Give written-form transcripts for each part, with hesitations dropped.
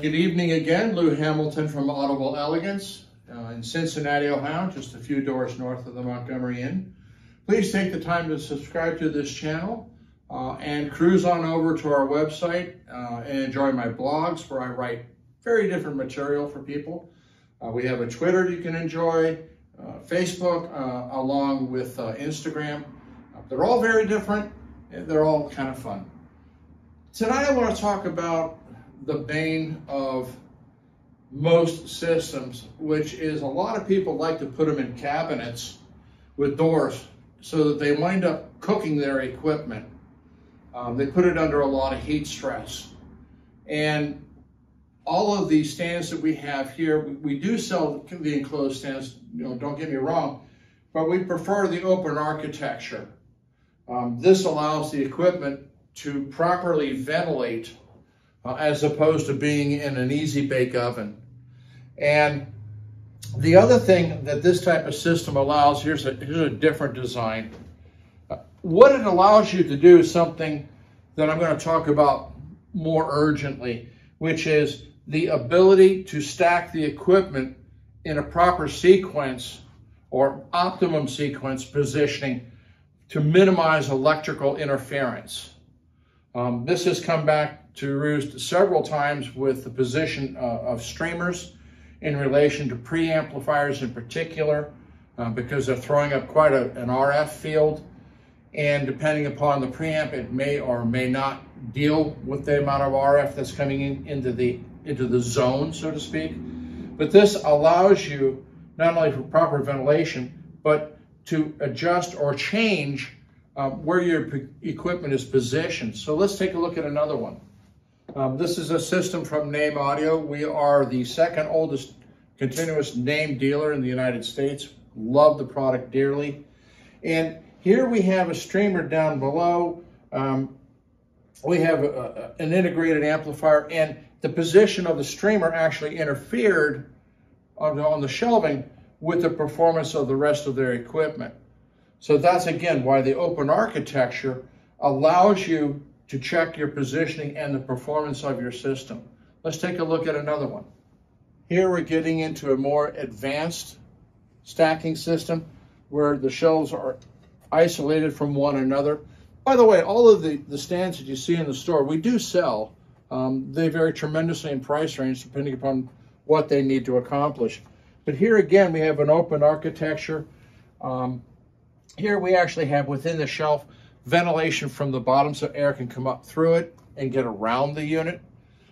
Good evening again. Lou Hamilton from Audible Elegance in Cincinnati, Ohio, just a few doors north of the Montgomery Inn. Please take the time to subscribe to this channel and cruise on over to our website and enjoy my blogs where I write very different material for people. We have a Twitter you can enjoy, Facebook, along with Instagram. They're all very different and they're all kind of fun. Tonight I want to talk about the bane of most systems, which is a lot of people like to put them in cabinets with doors so that they wind up cooking their equipment. They put it under a lot of heat stress. And all of these stands that we have here, we do sell the enclosed stands, don't get me wrong, but we prefer the open architecture. This allows the equipment to properly ventilate as opposed to being in an easy bake oven. And the other thing that this type of system allows, here's a different design. What it allows you to do is something that I'm going to talk about more urgently, which is the ability to stack the equipment in a proper sequence or optimum sequence positioning to minimize electrical interference. This has come back to roost several times with the position of streamers in relation to preamplifiers in particular, because they're throwing up quite an RF field. And depending upon the preamp, it may or may not deal with the amount of RF that's coming into the zone, so to speak. But this allows you not only for proper ventilation, but to adjust or change where your equipment is positioned. So let's take a look at another one. This is a system from Name Audio. We are the second oldest continuous name dealer in the United States. Love the product dearly. And here we have a streamer down below. We have an integrated amplifier, and the position of the streamer actually interfered on the shelving with the performance of the rest of their equipment. So that's, again, why the open architecture allows you to check your positioning and the performance of your system. Let's take a look at another one. Here we're getting into a more advanced stacking system where the shelves are isolated from one another. By the way, all of the stands that you see in the store, we do sell. They vary tremendously in price range depending upon what they need to accomplish. But here again, we have an open architecture. Here we actually have within the shelf ventilation from the bottom so air can come up through it and get around the unit.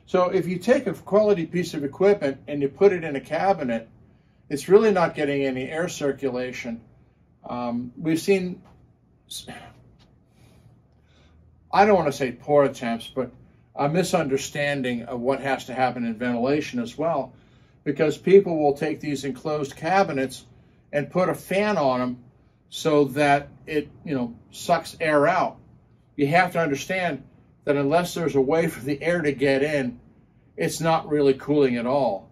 So if you take a quality piece of equipment and you put it in a cabinet, it's really not getting any air circulation. We've seen, I don't want to say poor attempts, but a misunderstanding of what has to happen in ventilation as well, because people will take these enclosed cabinets and put a fan on them so that it, sucks air out. You have to understand that unless there's a way for the air to get in, it's not really cooling at all.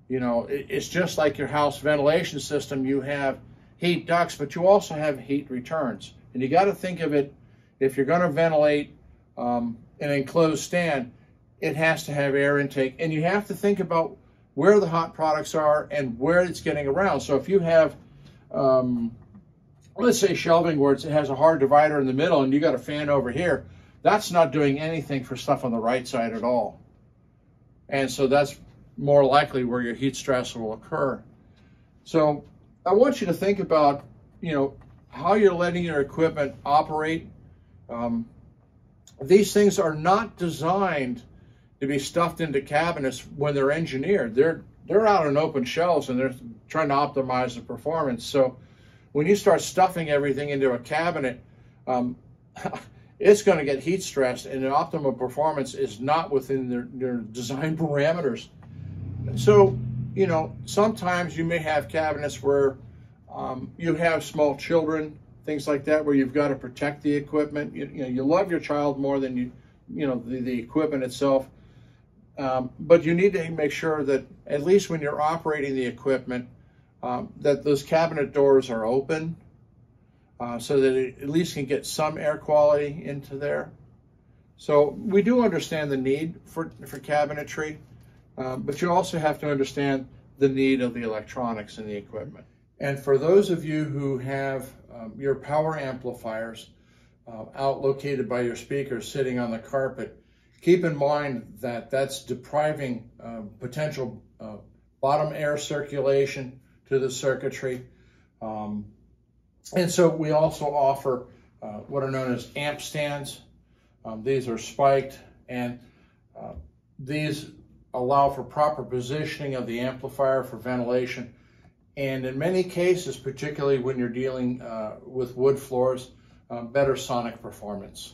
It's just like your house ventilation system. You have heat ducts, but you also have heat returns. And you got to think of it, if you're going to ventilate an enclosed stand, it has to have air intake. And you have to think about where the hot products are and where it's getting around. So if you have let's say shelving where it has a hard divider in the middle and you got a fan over here, that's not doing anything for stuff on the right side at all. And so that's more likely where your heat stress will occur. So I want you to think about, how you're letting your equipment operate. These things are not designed to be stuffed into cabinets when they're engineered. They're out on open shelves and they're trying to optimize the performance. So when you start stuffing everything into a cabinet, it's going to get heat stressed, and the optimal performance is not within their design parameters. So, sometimes you may have cabinets where you have small children, things like that, where you've got to protect the equipment. You love your child more than the equipment itself. But you need to make sure that at least when you're operating the equipment, that those cabinet doors are open so that it at least can get some air quality into there. So we do understand the need for cabinetry. but you also have to understand the need of the electronics and the equipment. And for those of you who have your power amplifiers out located by your speakers sitting on the carpet, keep in mind that that's depriving potential bottom air circulation to the circuitry. And so we also offer what are known as amp stands. These are spiked, and these allow for proper positioning of the amplifier for ventilation. And in many cases, particularly when you're dealing with wood floors, better sonic performance.